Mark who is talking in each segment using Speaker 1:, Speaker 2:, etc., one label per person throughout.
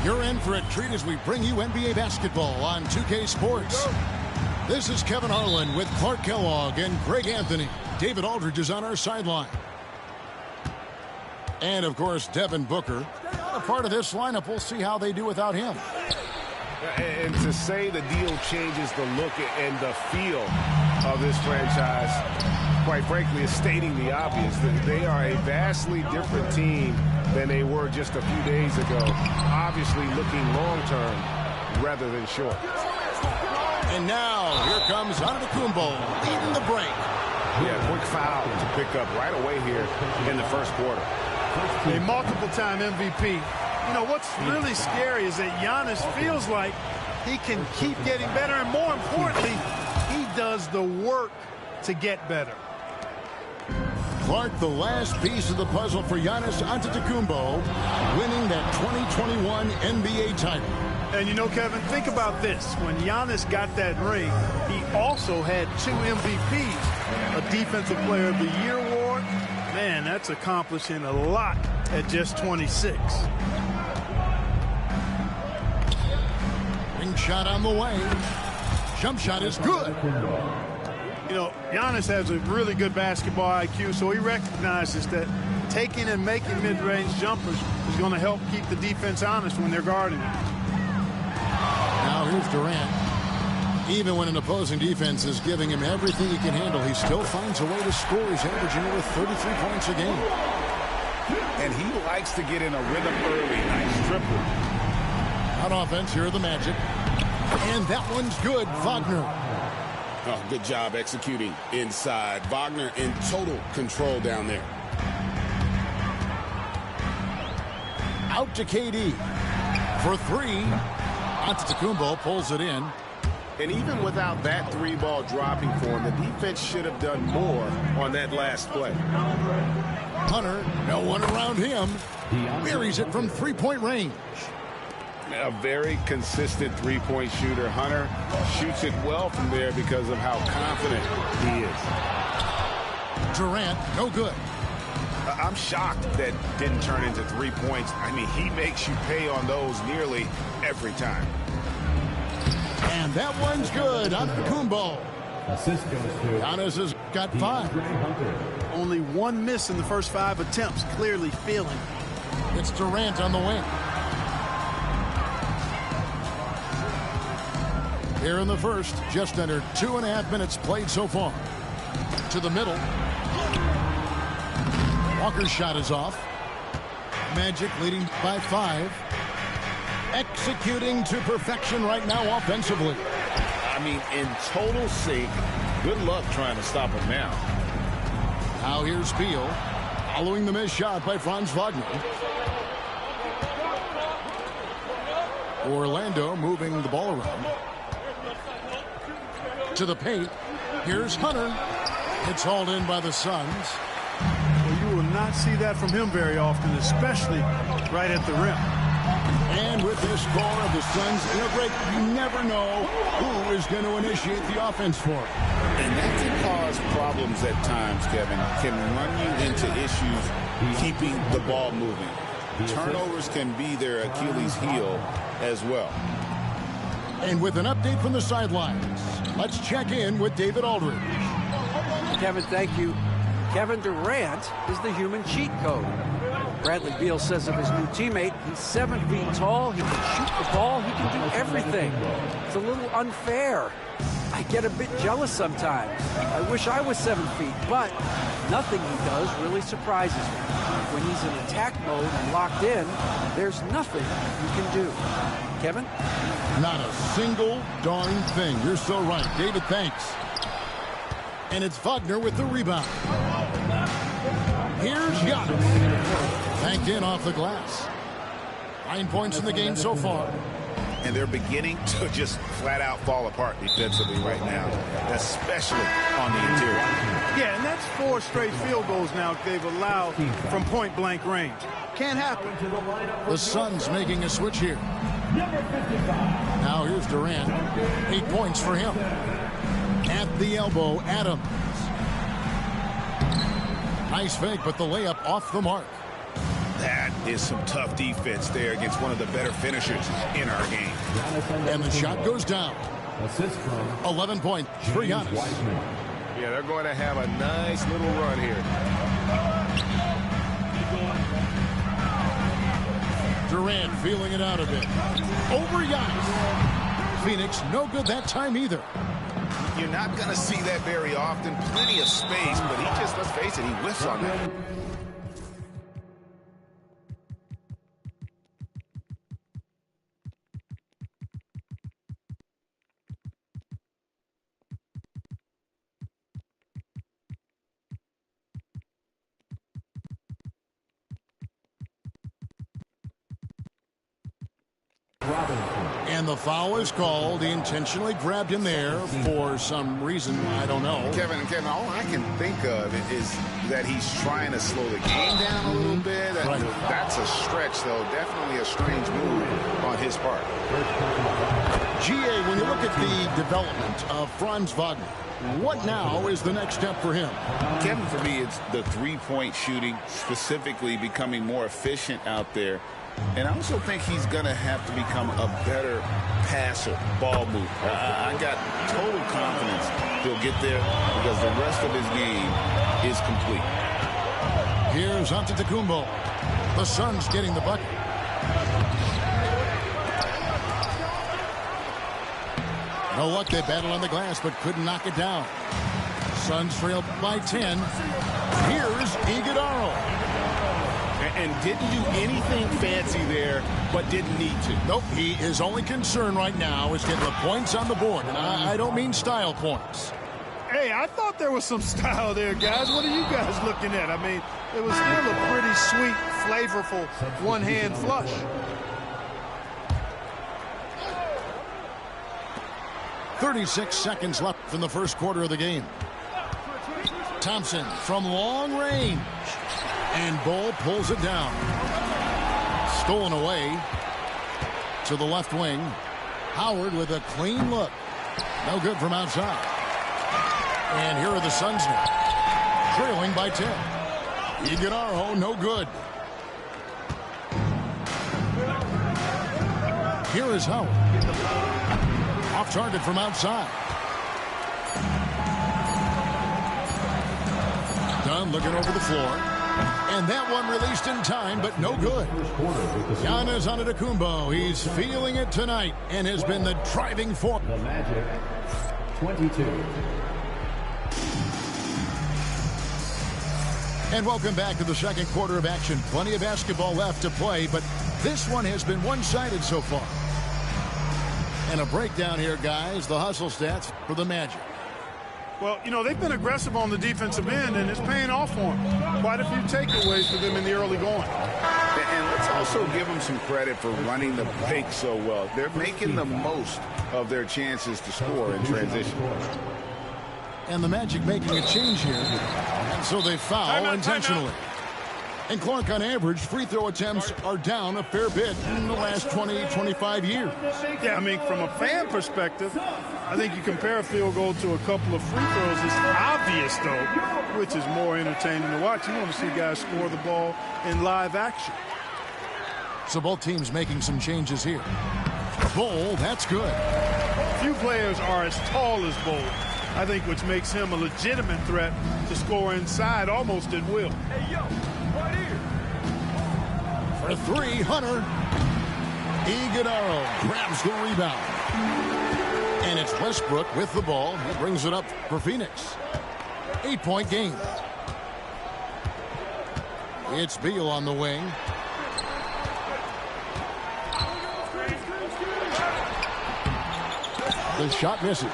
Speaker 1: You're in for a treat as we bring you NBA basketball on 2K Sports. This is Kevin Harlan with Clark Kellogg and Greg Anthony. David Aldridge is on our sideline. And, of course, Devin Booker. A part of this lineup, we'll see how they do without him.
Speaker 2: And to say the deal changes the look and the feel of this franchise, quite frankly, is stating the obvious. That they are a vastly different team than they were just a few days ago. Obviously looking long-term rather than short.
Speaker 1: And now, here comes Antetokounmpo leading the break.
Speaker 2: Yeah, quick foul to pick up right away here in the first quarter.
Speaker 3: A multiple-time MVP. You know, what's really scary is that Giannis feels like he can keep getting better, and more importantly, he does the work to get better.
Speaker 1: Clark, the last piece of the puzzle for Giannis Antetokounmpo, winning that 2021 NBA title.
Speaker 3: And you know, Kevin, think about this. When Giannis got that ring, he also had 2 MVPs, a Defensive Player of the Year award. Man, that's accomplishing a lot at just 26.
Speaker 1: Ring shot on the way. Jump shot is good.
Speaker 3: You know, Giannis has a really good basketball IQ, so he recognizes that taking and making mid-range jumpers is going to help keep the defense honest when they're guarding him.
Speaker 1: Now here's Durant. Even when an opposing defense is giving him everything he can handle, he still finds a way to score. He's averaging over 33 points a game.
Speaker 2: And he likes to get in a rhythm early. Nice triple.
Speaker 1: On offense, here are the Magic. And that one's good. Wagner.
Speaker 4: Oh, good job executing inside. Wagner in total control down there.
Speaker 1: Out to KD. For 3. Antetokounmpo pulls it in.
Speaker 2: And even without that 3-ball dropping for him, the defense should have done more on that last play.
Speaker 1: Hunter, no one around him. Buries it from 3-point range.
Speaker 2: A very consistent 3-point shooter. Hunter shoots it well from there because of how confident he is.
Speaker 1: Durant, no good.
Speaker 2: I'm shocked that didn't turn into 3 points. I mean, he makes you pay on those nearly every time.
Speaker 1: And that one's good. Antetokounmpo. Giannis has got 5.
Speaker 3: Only 1 miss in the first 5 attempts. Clearly feeling.
Speaker 1: It's Durant on the wing. Here in the first, just under 2.5 minutes played so far. To the middle. Walker's shot is off. Magic leading by 5. Executing to perfection right now offensively.
Speaker 2: I mean, in total sync,
Speaker 5: Good luck trying to stop him now.
Speaker 1: Now here's Beal following the missed shot by Franz Wagner. Orlando moving the ball around. To the paint. Here's Hunter. It's hauled in by the Suns.
Speaker 3: Well, you will not see that from him very often, especially right at the rim.
Speaker 1: And with this score of the Suns in a break, you never know who is going to initiate the offense for it.
Speaker 4: And that can cause problems at times, Kevin. Can run you into issues keeping the ball moving. Turnovers can be their Achilles heel as well.
Speaker 1: And with an update from the sidelines, let's check in with David Aldridge.
Speaker 6: Kevin, thank you. Kevin Durant is the human cheat code. Bradley Beal says of his new teammate, he's 7 feet tall, he can shoot the ball, he can do everything. It's a little unfair. I get a bit jealous sometimes. I wish I was 7 feet, but nothing he does really surprises me. When he's in attack mode and locked in, there's nothing you can do. Kevin?
Speaker 1: Not a single darn thing. You're so right. David, thanks. And it's Wagner with the rebound. Here's Giannis. Banked in off the glass. 9 points in the game so far.
Speaker 5: And they're beginning to just flat out fall apart defensively right now, especially on the interior.
Speaker 3: Yeah, and that's 4 straight field goals now they've allowed from point-blank range. Can't happen.
Speaker 1: The Suns making a switch here. Now here's Durant. 8 points for him. At the elbow, Adams. Nice fake, but the layup off the mark.
Speaker 5: That is some tough defense there against one of the better finishers in our game.
Speaker 1: And the shot goes down. 11 points for Giannis.
Speaker 2: Yeah, they're going to have a nice little run here.
Speaker 1: Durant feeling it out a bit. Over Giannis. Phoenix no good that time either.
Speaker 5: You're not going to see that very often. Plenty of space, but he just, let's face it, he whiffs on that.
Speaker 1: And the foul is called. He intentionally grabbed him there for some reason. I don't know.
Speaker 5: Kevin, all I can think of is that he's trying to slow the game down a little bit.
Speaker 1: Right.
Speaker 5: That's a stretch, though. Definitely a strange move on his part.
Speaker 1: GA, when you look at the development of Franz Wagner, what now is the next step for him?
Speaker 4: Kevin, for me, it's the three-point shooting, specifically becoming more efficient out there. And I also think he's going to have to become a better passer, ball mover. I got total confidence he'll get there because the rest of his game is complete.
Speaker 1: Here's Antetokounmpo. The Suns getting the bucket. No luck, they battled on the glass but couldn't knock it down. Suns trailed by 10. Here's Iguodala.
Speaker 2: And didn't do anything fancy there, but didn't need to.
Speaker 1: Nope, his only concern right now is getting the points on the board. And I don't mean style points.
Speaker 3: Hey, I thought there was some style there, guys. What are you guys looking at? I mean, it was still a pretty sweet, flavorful one-hand flush.
Speaker 1: .36 seconds left in the first quarter of the game. Thompson from long range. And Bull pulls it down. Stolen away to the left wing. Howard with a clean look. No good from outside. And here are the Suns now. Trailing by 10. Iguodala, no good. Here is Howard. Off target from outside. Dunn looking over the floor. And that one released in time, but no good. Giannis Antetokounmpo, he's feeling it tonight and has been the driving force.
Speaker 7: The Magic, 22.
Speaker 1: And welcome back to the second quarter of action. Plenty of basketball left to play, but this one has been one-sided so far. And a breakdown here, guys. The hustle stats for the Magic.
Speaker 3: Well, you know, they've been aggressive on the defensive end, and it's paying off for them. Quite a few takeaways for them in the early going.
Speaker 4: And let's also give them some credit for running the break so well. They're making the most of their chances to score in transition.
Speaker 1: And the Magic making a change here. And so they foul intentionally. And Clark, on average, free throw attempts are down a fair bit in the last 20, 25 years.
Speaker 3: Yeah, I mean, from a fan perspective, I think you compare a field goal to a couple of free throws. It's obvious, though, which is more entertaining to watch. You want to see guys score the ball in live action.
Speaker 1: So both teams making some changes here. Bol, that's good.
Speaker 3: Few players are as tall as Bol, I think, which makes him a legitimate threat to score inside almost at will.
Speaker 8: Hey, yo, right here.
Speaker 1: For three, Hunter. Iguodala grabs the rebound. And it's Westbrook with the ball. He brings it up for Phoenix. 8-point game. It's Beal on the wing. The shot misses.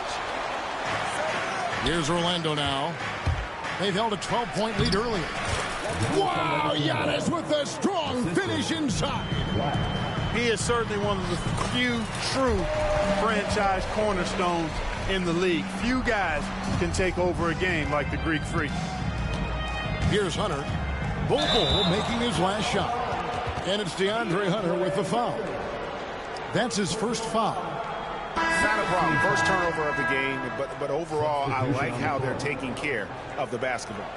Speaker 1: Here's Orlando now. They've held a 12-point lead earlier. Wow, Giannis with a strong finish inside.
Speaker 3: He is certainly one of the few true franchise cornerstones in the league. Few guys can take over a game like the Greek Freak.
Speaker 1: Here's Hunter. Bol making his last shot. And it's DeAndre Hunter with the foul. That's his first foul.
Speaker 2: Not a problem. First turnover of the game, but overall, I like how they're taking care of the basketball.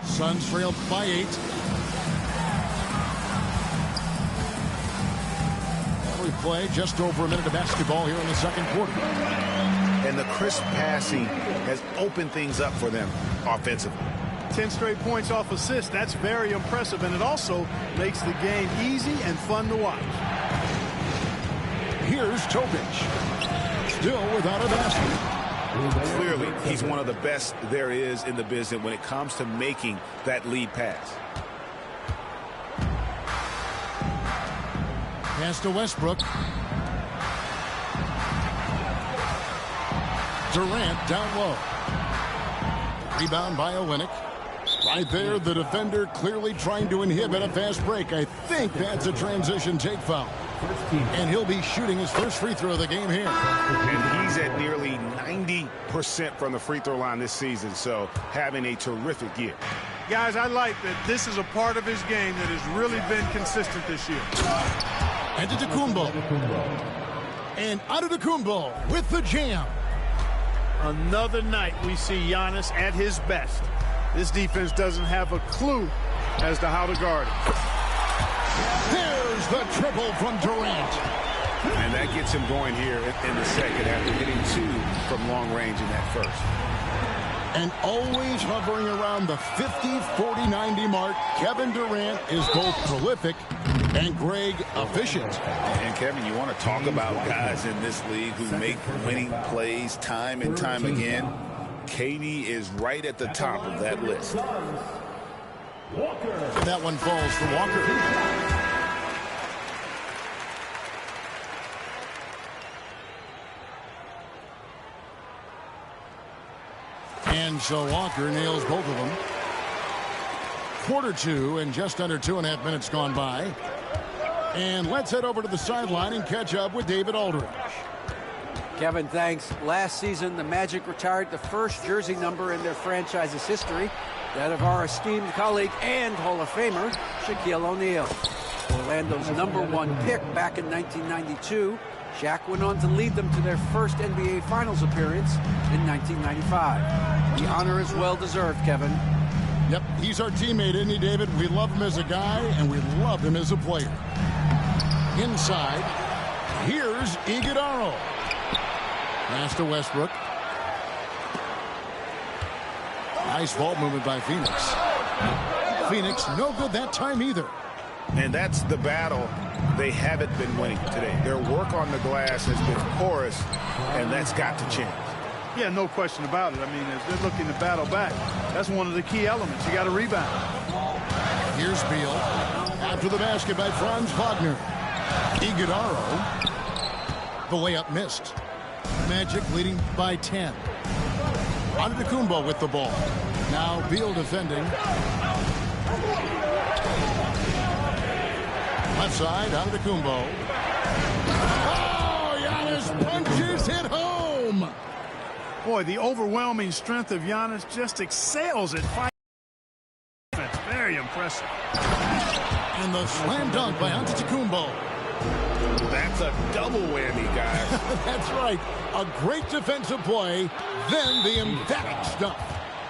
Speaker 1: Suns trailed by 8. We play just over a minute of basketball here in the second quarter.
Speaker 2: And the crisp passing has opened things up for them offensively.
Speaker 3: 10 straight points off assists. That's very impressive, and it also makes the game easy and fun to watch.
Speaker 1: Here's Topic. Still without a basket.
Speaker 2: Clearly, he's one of the best there is in the business when it comes to making that lead pass.
Speaker 1: Pass to Westbrook. Durant down low. Rebound by Olynyk. Right there, the defender clearly trying to inhibit a fast break. I think that's a transition take foul. And he'll be shooting his first free throw of the game here.
Speaker 2: And he's at nearly 90% from the free throw line this season, so having a terrific year.
Speaker 3: Guys, I like that this is a part of his game that has really been consistent this year.
Speaker 1: Antetokounmpo. And Antetokounmpo with the jam.
Speaker 3: Another night we see Giannis at his best. This defense doesn't have a clue as to how to guard it.
Speaker 1: There's the triple from Durant.
Speaker 2: And that gets him going here in the second after hitting 2 from long range in that first.
Speaker 1: And always hovering around the 50, 40, 90 mark, Kevin Durant is both prolific and Greg efficient.
Speaker 4: And Kevin, you want to talk about guys in this league who make winning plays time and time again. KD is right at the top of that list.
Speaker 1: That one falls for Walker. And so Walker nails both of them. Quarter 2 and just under 2.5 minutes gone by. And let's head over to the sideline and catch up with David Aldridge.
Speaker 6: Kevin, thanks. Last season, the Magic retired the first jersey number in their franchise's history, that of our esteemed colleague and Hall of Famer, Shaquille O'Neal. Orlando's #1 pick back in 1992, Shaq went on to lead them to their first NBA Finals appearance in 1995. The honor is well-deserved, Kevin.
Speaker 1: Yep, he's our teammate, isn't he, David? We love him as a guy, and we love him as a player. Inside, here's Iguodala. Pass to Westbrook. Nice ball movement by Phoenix. Phoenix no good that time either.
Speaker 2: And that's the battle they haven't been winning today. Their work on the glass has been porous, and that's got to change.
Speaker 3: Yeah, no question about it. I mean, as they're looking to battle back, that's one of the key elements. You got to rebound.
Speaker 1: Here's Beal. After the basket by Franz Wagner. Iguodala. The layup missed. Magic leading by 10. Antetokounmpo with the ball. Now Beal defending. Left side, Antetokounmpo. Oh, Giannis punches it home.
Speaker 3: Boy, the overwhelming strength of Giannis just excels at fighting. Very impressive.
Speaker 1: And the slam dunk by Antetokounmpo.
Speaker 2: That's a double whammy, guys.
Speaker 1: That's right. A great defensive play, then the emphatic stuff.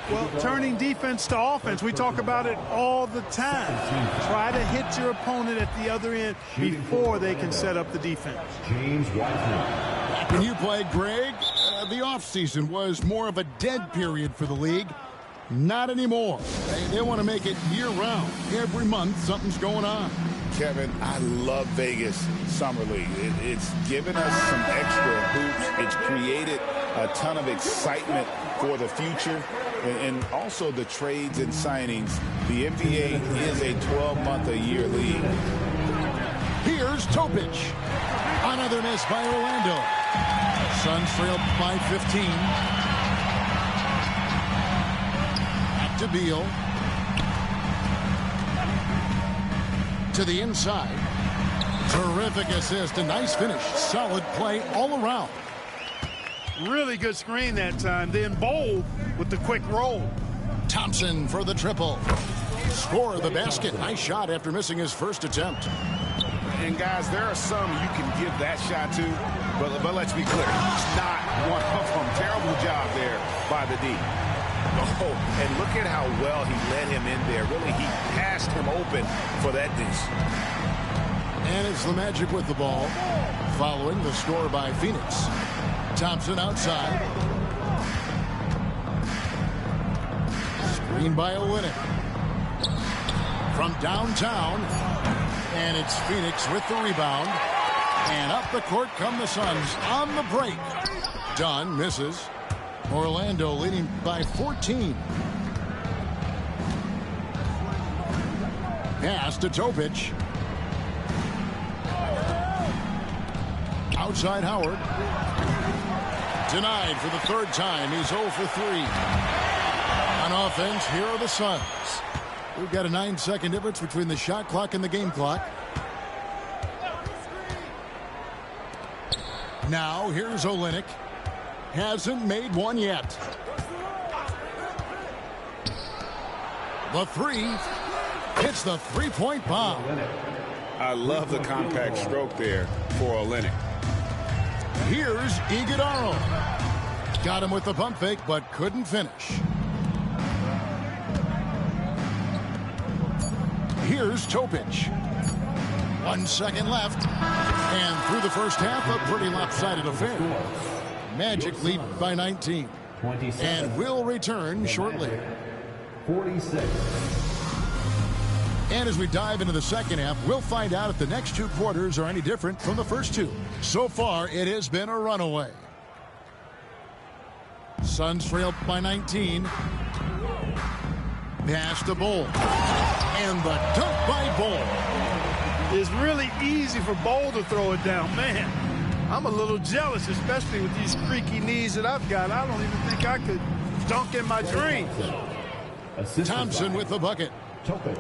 Speaker 3: Well, turning defense to offense, we talk about it all the time. Try to hit your opponent at the other end before they can set up the defense.
Speaker 7: James Wiseman.
Speaker 1: When you played, Greg, the offseason was more of a dead period for the league. Not anymore. They want to make it year-round. Every month, something's going on.
Speaker 4: Kevin, I love Vegas Summer League. It's given us some extra hoops. It's created a ton of excitement for the future. And also the trades and signings. The NBA is a 12-month-a-year league.
Speaker 1: Here's Topic. Another miss by Orlando. Suns trail by 15. Back to Beal. To the inside. Terrific assist. A nice finish. Solid play all around.
Speaker 3: Really good screen that time. Then Bol with the quick roll.
Speaker 1: Thompson for the triple. Score the basket. Nice shot after missing his first attempt.
Speaker 2: And, guys, there are some you can give that shot to, but let's be clear. He's not one of them. Terrible job there by the D. Oh, and look at how well he led him in there. Really, he passed him open for that deuce.
Speaker 1: And it's the Magic with the ball, following the score by Phoenix. Thompson outside. Screen by Olynyk. From downtown. And it's Phoenix with the rebound. And up the court come the Suns on the break. Dunn misses. Orlando leading by 14. Pass to Topic. Outside Howard. Denied for the third time. He's 0 for 3. On offense, here are the Suns. We've got a 9-second difference between the shot clock and the game clock. Now, here's Olynyk. Hasn't made one yet. The three. Hits the three-point bomb.
Speaker 4: I love the compact stroke there for Olynyk.
Speaker 1: Here's Iguodala. Got him with the pump fake, but couldn't finish. Here's Topic. 1 second left. And through the first half, a pretty lopsided affair. Magic lead by 19. And will return shortly.
Speaker 7: 46.
Speaker 1: And as we dive into the second half, we'll find out if the next two quarters are any different from the first two. So far, it has been a runaway. Suns trail by 19. Pass to Bol. And the dunk by Bol.
Speaker 3: It's really easy for Bol to throw it down. Man, I'm a little jealous, especially with these creaky knees that I've got. I don't even think I could dunk in my dreams.
Speaker 1: Thompson with the bucket.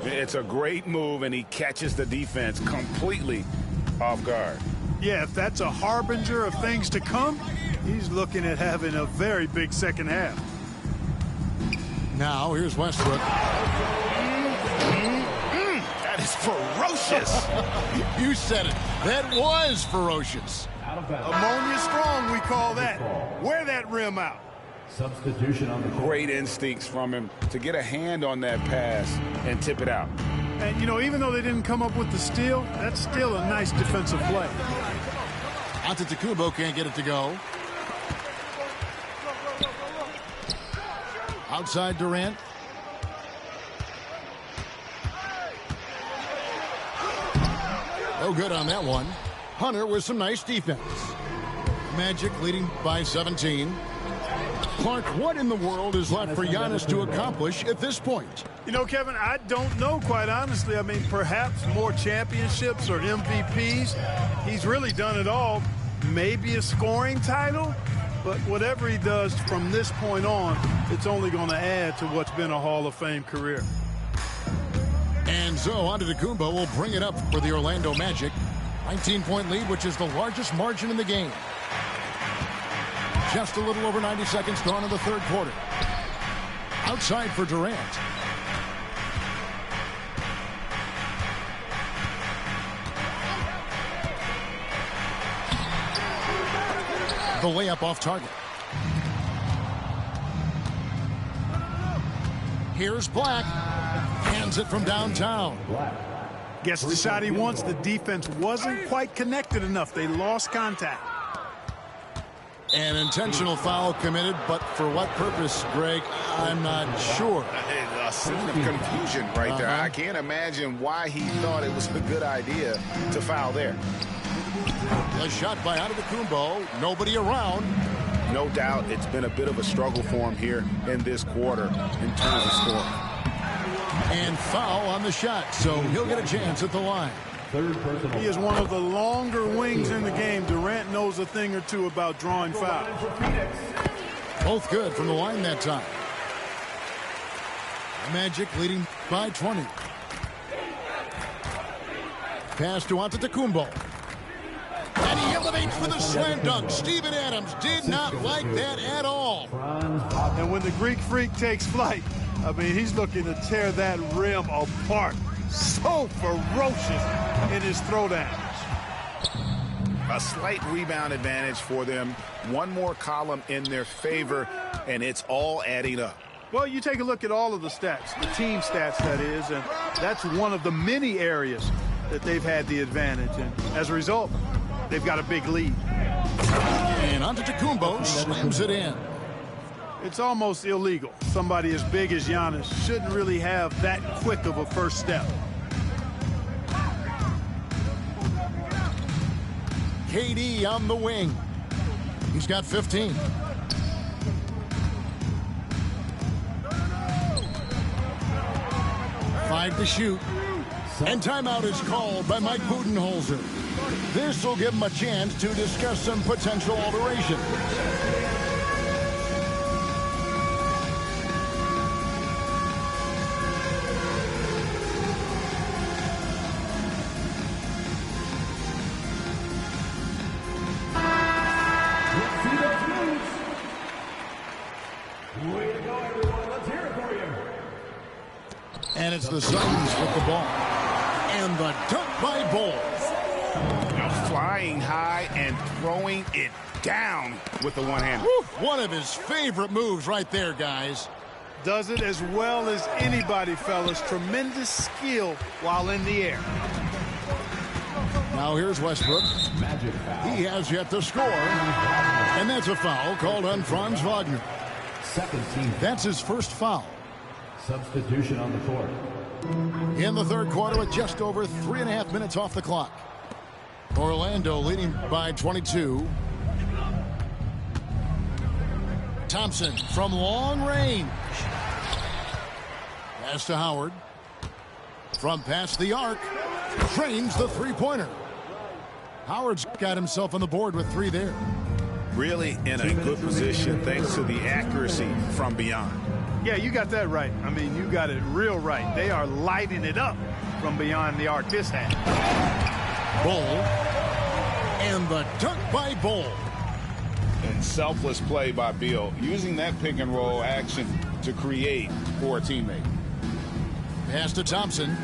Speaker 2: It's a great move, and he catches the defense completely off guard.
Speaker 3: Yeah, if that's a harbinger of things to come, he's looking at having a very big second half.
Speaker 1: Now, here's Westbrook.
Speaker 2: That is ferocious.
Speaker 1: You said it. That was ferocious.
Speaker 3: Ammonia strong, we call that. Wear that rim out.
Speaker 7: Substitution on the court.
Speaker 4: Great instincts from him to get a hand on that pass and tip it out.
Speaker 3: And, you know, even though they didn't come up with the steal, that's still a nice defensive play.
Speaker 1: Antetokounmpo can't get it to go. Outside Durant. No good on that one. Hunter with some nice defense. Magic leading by 17. Clark, what in the world is left for Giannis to accomplish at this point?
Speaker 3: You know, Kevin, I don't know, quite honestly. I mean, perhaps more championships or MVPs. He's really done it all. Maybe a scoring title. But whatever he does from this point on, it's only going to add to what's been a Hall of Fame career.
Speaker 1: And so Antetokounmpo will bring it up for the Orlando Magic. 19-point lead, which is the largest margin in the game. Just a little over 90 seconds gone in the third quarter. Outside for Durant. The layup off target. Here's Black. Hands it from downtown.
Speaker 3: Gets the shot he wants. The defense wasn't quite connected enough. They lost contact.
Speaker 1: An intentional foul committed, but for what purpose, Greg? I'm not sure.
Speaker 5: A scene of confusion right there. I can't imagine why he thought it was a good idea to foul there.
Speaker 1: A shot by Antetokounmpo. Nobody around.
Speaker 2: No doubt it's been a bit of a struggle for him here in this quarter in terms of scoring.
Speaker 1: And foul on the shot, so he'll get a chance at the line.
Speaker 3: He is one of the longer wings in the game. Durant knows a thing or two about drawing fouls.
Speaker 1: Both good from the line that time. Magic leading by 20. Pass to Antetokounmpo. And he elevates for the slam dunk. Steven Adams did not like that at all.
Speaker 3: And when the Greek Freak takes flight, I mean, he's looking to tear that rim apart. So ferocious in his throwdowns.
Speaker 5: A slight rebound advantage for them. One more column in their favor, and it's all adding up.
Speaker 3: Well, you take a look at all of the stats, the team stats, that is, and that's one of the many areas that they've had the advantage. And as a result, they've got a big lead.
Speaker 1: And Antetokounmpo slams it in.
Speaker 3: It's almost illegal. Somebody as big as Giannis shouldn't really have that quick of a first step.
Speaker 1: KD on the wing. He's got 15. Five to shoot. And timeout is called by Mike Budenholzer. This will give him a chance to discuss some potential alteration. And it's the Suns with the ball. And the dunk by Bol.
Speaker 5: Flying high and throwing it down with the one-hander.
Speaker 1: One of his favorite moves right there, guys.
Speaker 3: Does it as well as anybody, fellas. Tremendous skill while in the air.
Speaker 1: Now here's Westbrook. He has yet to score. And that's a foul called on Franz Wagner.
Speaker 7: Second team.
Speaker 1: That's his first foul.
Speaker 7: Substitution on the court.
Speaker 1: In the third quarter with just over 3.5 minutes off the clock. Orlando leading by 22. Thompson from long range. Pass to Howard. From past the arc. Drains the three-pointer. Howard's got himself on the board with 3 there.
Speaker 5: Really in a good position thanks to the accuracy from beyond.
Speaker 3: Yeah, you got that right. I mean, you got it real right. They are lighting it up from beyond the arc this half.
Speaker 1: Bol. And the dunk by Bol.
Speaker 4: And selfless play by Beal, using that pick and roll action to create for a teammate.
Speaker 1: Pass to Thompson.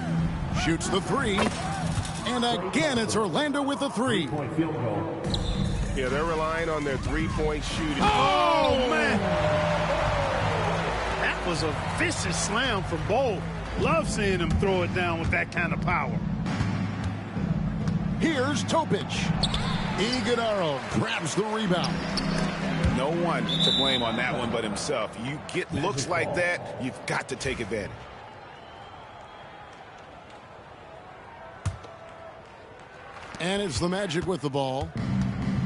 Speaker 1: Shoots the 3. And again, it's Orlando with the 3.
Speaker 7: Point field goal.
Speaker 2: Yeah, they're relying on their three-point shooting.
Speaker 3: Oh, man. That was a vicious slam from Bol. Love seeing him throw it down with that kind of power.
Speaker 1: Here's Topic. Iguodala grabs the rebound.
Speaker 5: No one to blame on that one but himself. You get looks like that, you've got to take advantage.
Speaker 1: And it's the Magic with the ball.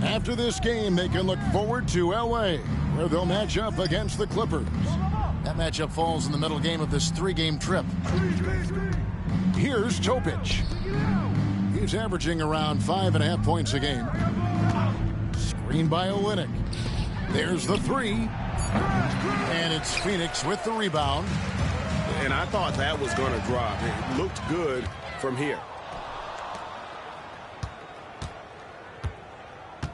Speaker 1: After this game, they can look forward to L.A., where they'll match up against the Clippers. That matchup falls in the middle game of this 3-game trip. Here's Topic. He's averaging around 5.5 points a game. Screen by Olynyk. There's the three. And it's Phoenix with the rebound.
Speaker 2: And I thought that was going to drop. It looked good from here.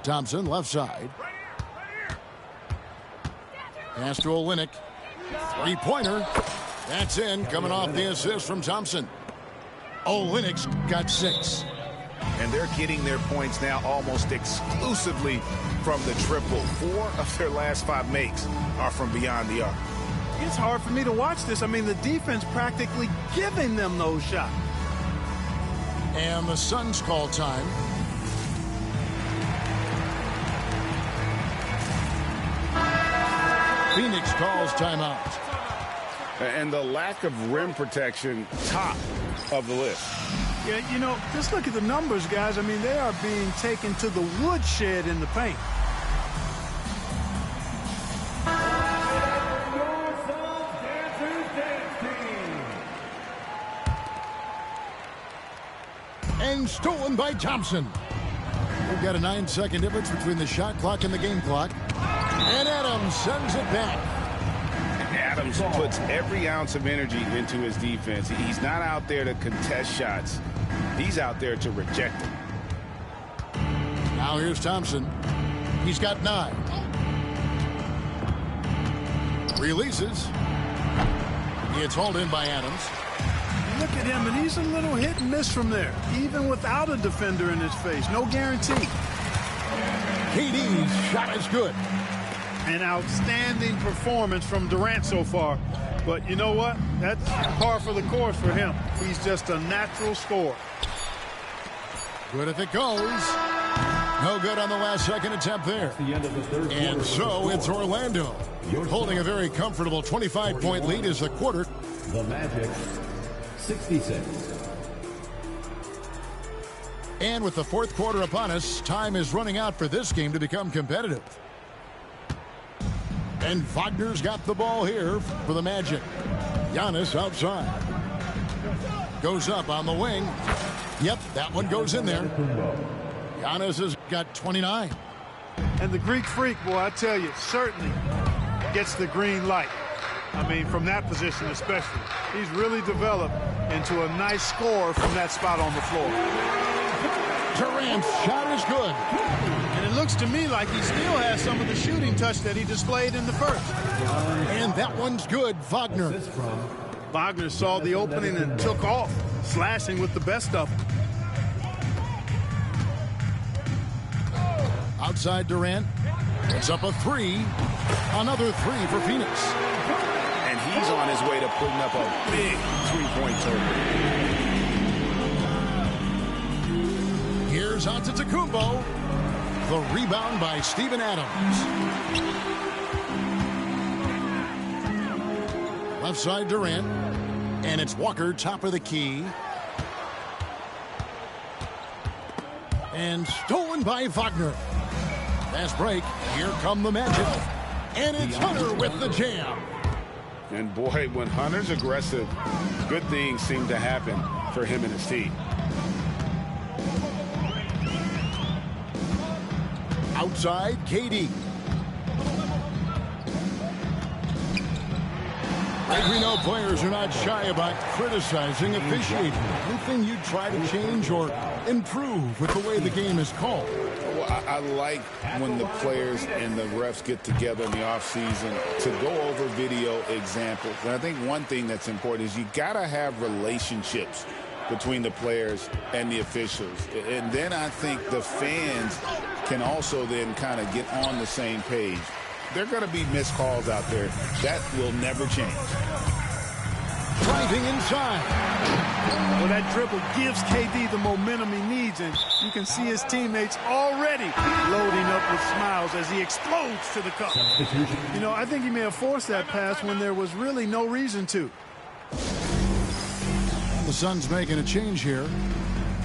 Speaker 1: Thompson, left side. Pass to Olynyk. Three-pointer. That's in, coming off the assist from Thompson. Olynyk's got 6.
Speaker 5: And they're getting their points now almost exclusively from the triple. 4 of their last 5 makes are from beyond the arc.
Speaker 3: It's hard for me to watch this. I mean, the defense practically giving them those shots.
Speaker 1: And the Suns call time. Phoenix calls timeout.
Speaker 2: And the lack of rim protection, top of the list.
Speaker 3: Yeah, you know, just look at the numbers, guys. I mean, they are being taken to the woodshed in the paint.
Speaker 1: And stolen by Thompson. We've got a 9-second difference between the shot clock and the game clock. And Adams sends it back.
Speaker 2: Adams puts every ounce of energy into his defense. He's not out there to contest shots. He's out there to reject them.
Speaker 1: Now here's Thompson. He's got 9. Releases. It's hauled in by Adams.
Speaker 3: Look at him, and he's a little hit and miss from there, even without a defender in his face. No guarantee.
Speaker 1: KD's shot is good.
Speaker 3: An outstanding performance from Durant so far. But you know what? That's par for the course for him. He's just a natural scorer.
Speaker 1: Good if it goes. No good on the last second attempt there.
Speaker 7: The end of the third
Speaker 1: and
Speaker 7: quarter.
Speaker 1: so it's Orlando holding a very comfortable 25-point lead as the quarter.
Speaker 7: The Magic, 66.
Speaker 1: And with the fourth quarter upon us, time is running out for this game to become competitive. And Wagner's got the ball here for the Magic. Giannis outside. Goes up on the wing. Yep, that one goes in there. Giannis has got 29.
Speaker 3: And the Greek Freak, boy, I tell you, certainly gets the green light. I mean, from that position especially. He's really developed into a nice scorer from that spot on the floor.
Speaker 1: Durant's shot is good.
Speaker 3: And it looks to me like he still has some of the shooting touch that he displayed in the first.
Speaker 1: And that one's good, Wagner.
Speaker 3: Wagner saw the opening and took off, slashing with the best of them.
Speaker 1: Outside Durant. It's up a 3. Another 3 for Phoenix.
Speaker 2: And he's on his way to putting up a big three-point total.
Speaker 1: Here's Antetokounmpo. The rebound by Steven Adams. Left side Durant. And it's Walker, top of the key. And stolen by Wagner. Fast break. Here come the Magic. And it's Hunter with the jam.
Speaker 2: And boy, when Hunter's aggressive, good things seem to happen for him and his team.
Speaker 1: Outside, KD. And we know players are not shy about criticizing officiating. Anything you try to change or improve with the way the game is called?
Speaker 5: Well, I like when the players and the refs get together in the offseason to go over video examples. And I think one thing that's important is you got to have relationships between the players and the officials. And then I think the fans can also then kind of get on the same page. There are going to be missed calls out there. That will never change.
Speaker 1: Driving inside.
Speaker 3: Well, that dribble gives KD the momentum he needs, and you can see his teammates already loading up with smiles as he explodes to the cup. You know, I think he may have forced that pass when there was really no reason to.
Speaker 1: The Suns making a change here.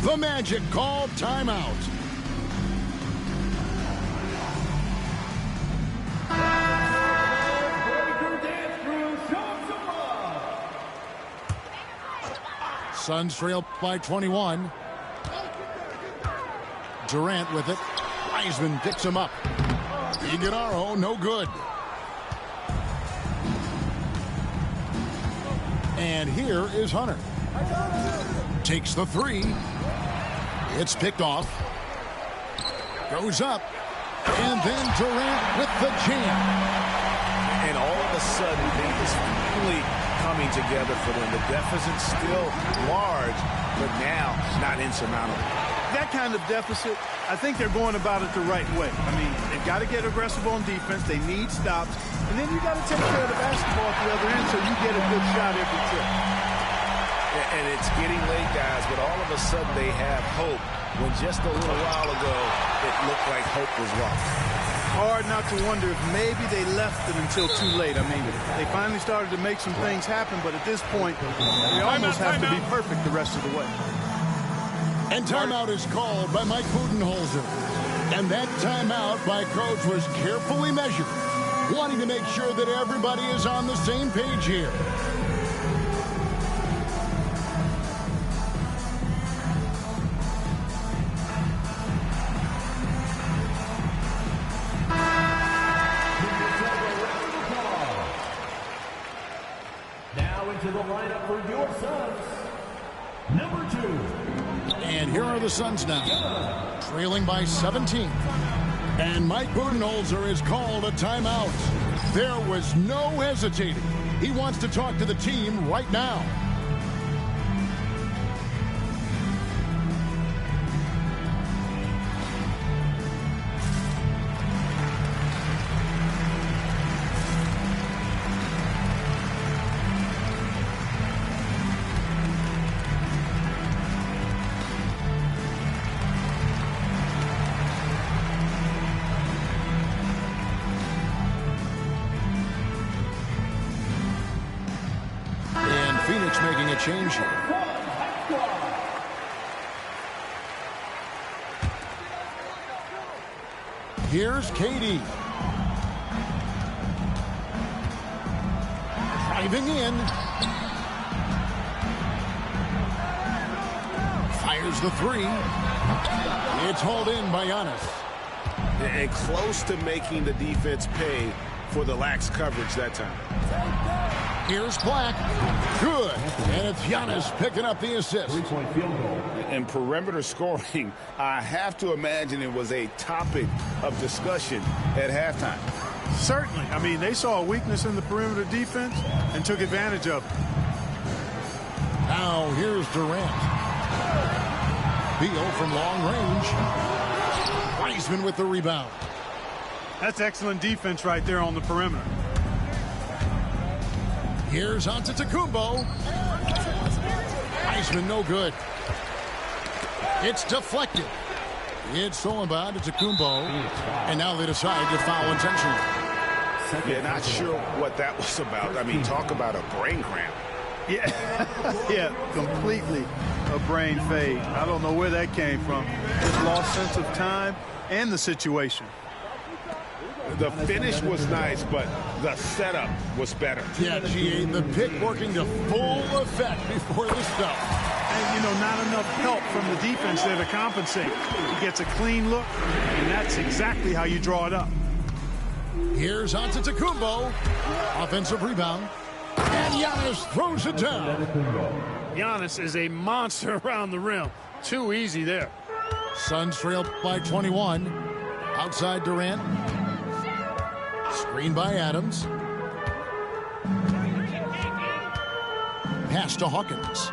Speaker 1: The Magic called timeout. Suns trail by 21. Durant with it. Wiseman picks him up. Iguodala, no good. And here is Hunter. Takes the three. It's picked off. Goes up. And then Durant with the jam.
Speaker 2: And all of a sudden, things is finally coming together for them. The deficit's still large, but now not insurmountable.
Speaker 3: That kind of deficit, I think they're going about it the right way. I mean, they've got to get aggressive on defense. They need stops. And then you got to take care of the basketball at the other end so you get a good shot every trip.
Speaker 2: And it's getting late, guys, but all of a sudden they have hope when just a little while ago it looked like hope was lost.
Speaker 3: Hard not to wonder if maybe they left it until too late. I mean, they finally started to make some things happen, but at this point, they almost have to be perfect the rest of the way.
Speaker 1: And timeout is called by Mike Budenholzer. And that timeout by Coach was carefully measured, wanting to make sure that everybody is on the same page here.
Speaker 7: Now into the lineup for your Suns. Number 2.
Speaker 1: And here are the Suns now, trailing by 17. And Mike Budenholzer is called a timeout. There was no hesitating. He wants to talk to the team right now. Phoenix making a change here. Here's KD. Driving in. Fires the three. It's hauled in by Giannis.
Speaker 2: And close to making the defense pay for the lax coverage that time.
Speaker 1: Here's Black. Good. And it's Giannis picking up the assist.
Speaker 7: 3-point field goal.
Speaker 5: In perimeter scoring, I have to imagine it was a topic of discussion at halftime.
Speaker 3: Certainly. I mean, they saw a weakness in the perimeter defense and took advantage of it.
Speaker 1: Now here's Durant. Beal from long range. Wiseman with the rebound.
Speaker 3: That's excellent defense right there on the perimeter.
Speaker 1: Here's Antetokounmpo. Wiseman no good. It's deflected. It's stolen by Antetokounmpo. And now they decide to foul intentionally.
Speaker 2: Yeah, not sure what that was about. I mean, talk about a brain cramp.
Speaker 3: Yeah, yeah, completely a brain fade. I don't know where that came from. Just lost sense of time and the situation.
Speaker 2: The finish was nice, but the setup was better.
Speaker 1: Yeah, GA, the pick working to full effect before the stuff.
Speaker 3: And, you know, not enough help from the defense there to compensate. He gets a clean look, and that's exactly how you draw it up.
Speaker 1: Here's Antetokounmpo. Offensive rebound. And Giannis throws it down.
Speaker 3: Giannis is a monster around the rim. Too easy there.
Speaker 1: Suns trail by 21. Outside Durant. Screen by Adams. Pass to Hawkins.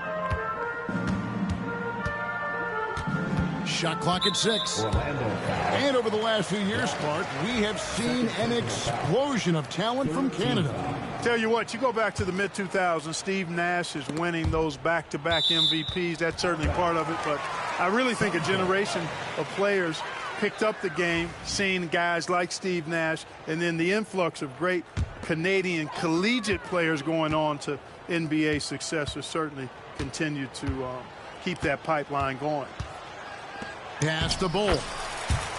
Speaker 1: Shot clock at 6. And over the last few years, Clark, we have seen an explosion of talent from Canada.
Speaker 3: Tell you what, you go back to the mid-2000s, Steve Nash is winning those back-to-back MVPs. That's certainly part of it, but I really think a generation of players picked up the game, seeing guys like Steve Nash, and then the influx of great Canadian collegiate players going on to NBA success has certainly continued to keep that pipeline going.
Speaker 1: Pass to Bull.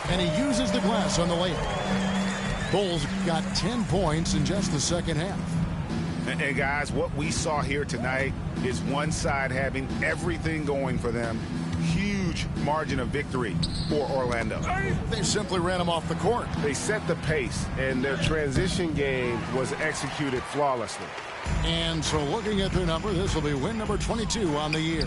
Speaker 1: And he uses the glass on the layup. Bulls got 10 points in just the second half.
Speaker 2: And guys, what we saw here tonight is one side having everything going for them. Huge huge margin of victory for Orlando.
Speaker 1: They simply ran him off the court.
Speaker 2: They set the pace, and their transition game was executed flawlessly.
Speaker 1: And so looking at their number, this will be win number 22 on the year.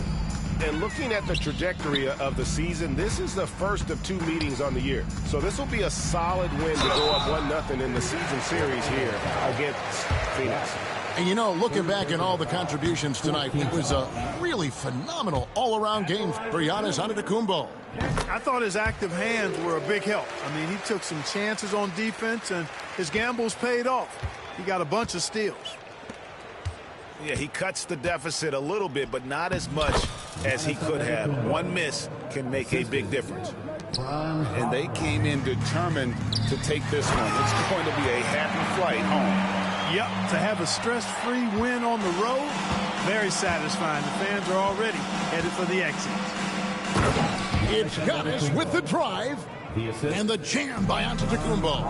Speaker 2: And looking at the trajectory of the season, this is the first of 2 meetings on the year. So this will be a solid win to go up 1-0 in the season series here against Phoenix.
Speaker 1: And, you know, looking back at all the contributions tonight, it was a really phenomenal all-around game for Giannis Antetokounmpo.
Speaker 3: I thought his active hands were a big help. I mean, he took some chances on defense, and his gambles paid off. He got a bunch of steals.
Speaker 5: Yeah, he cuts the deficit a little bit, but not as much as he could have. One miss can make a big difference.
Speaker 4: And they came in determined to take this one. It's going to be a happy flight home.
Speaker 3: Yep, to have a stress-free win on the road, very satisfying. The fans are already headed for the exit.
Speaker 1: It's Giannis with the drive and the jam by Antetokounmpo.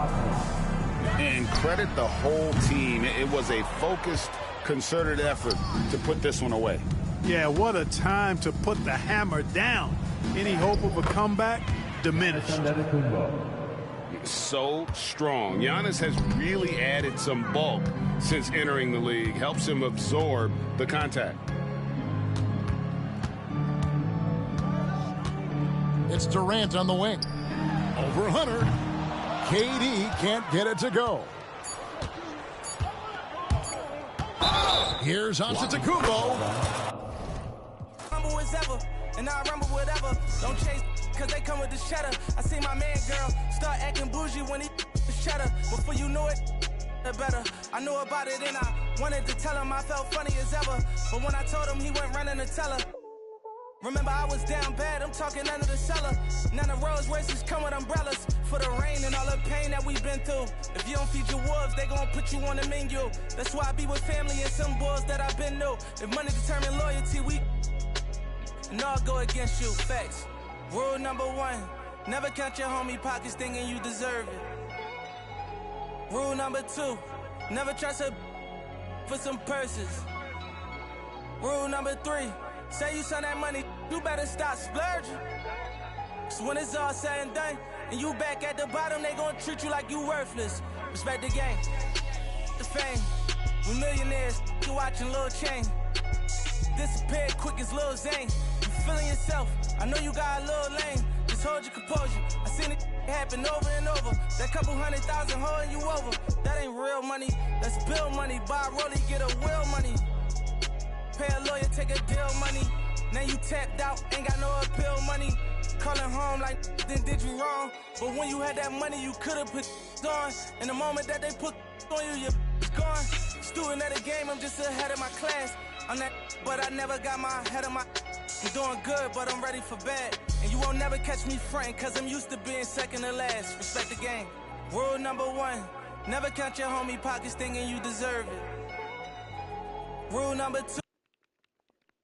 Speaker 4: And credit the whole team. It was a focused, concerted effort to put this one away.
Speaker 3: Yeah, what a time to put the hammer down. Any hope of a comeback diminished.
Speaker 2: So strong. Giannis has really added some bulk since entering the league. Helps him absorb the contact.
Speaker 1: It's Durant on the wing. Over Hunter. KD can't get it to go. Here's Antetokounmpo.
Speaker 9: Rumble as ever, and I rumble whatever. Don't chase, cause they come with the cheddar. I see my man, girl, start acting bougie when he the cheddar. Before you knew it, better. I knew about it and I wanted to tell him I felt funny as ever. But when I told him, he went running to tell her. Remember, I was down bad, I'm talking under the cellar. Now the Rolls Royces come with umbrellas for the rain and all the pain that we've been through. If you don't feed your wolves, they gon' put you on the menu. That's why I be with family and some boys that I've been new. If money determine loyalty, and I'll go against you. Facts. Rule number 1, never count your homie pockets thinking you deserve it. Rule number 2, never trust a for some purses. Rule number 3, say you send that money, you better stop splurging. So when it's all said and done, and you back at the bottom, they gon' treat you like you worthless. Respect the game, the fame. We millionaires, you watching Lil Chain. Disappear quick as Lil Zane. You feeling yourself, I know you got a little lame. Just hold your composure, I seen it happen over and over. That couple 100,000 holding you over. That ain't real money, that's bill money. Buy a rollie, get a wheel money. Pay a lawyer, take a deal money. Now you tapped out, ain't got no appeal money. Calling home like, then did you wrong? But when you had that money, you could've put on. In the moment that they put on you, you're gone. Student of the game, I'm just ahead of my class. I'm that, but I never got my head of my. I'm doing good, but I'm ready for bad. And you won't never catch me frontin', cause I'm used to being second to last. Respect the game. Rule number 1, never count your homie pockets thinking you deserve it. Rule number 2.